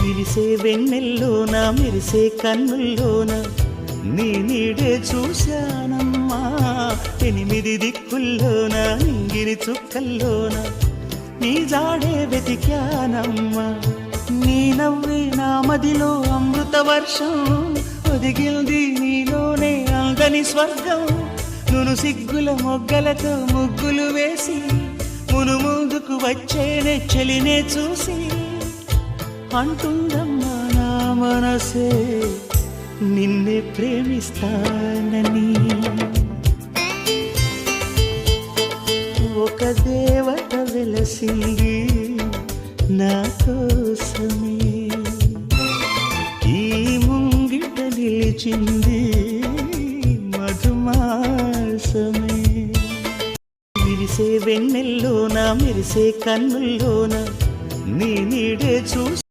విరిసే వెన్నెల్లోన మెరిసే కన్నుల్లోన నీ నీడే చూశానమ్మా. 8 దిక్కుల్లోన నింగిని చుక్కల్లోన నీ జాడే వెతికానమ్మా. నీ నవ్వే నా మదిలో అమృత వర్షం, ఒదిగింది నీలోనే అందని స్వర్గం. నును సిగ్గుల మొగ్గలతో ముగ్గులు వేసి మును ముందుకు వచ్చేనే చెలినే చూసి అంటుందమ్మా నా మనసే నిన్నే ప్రేమిస్తానని. ఒక దేవత వెలసింది నా కోసమే, ఈ ముంగిట నిలిచింది మధుమాసమే. విరిసే వెన్నెల్లోన మెరిసే కన్నుల్లోన నీ నీడే చూసి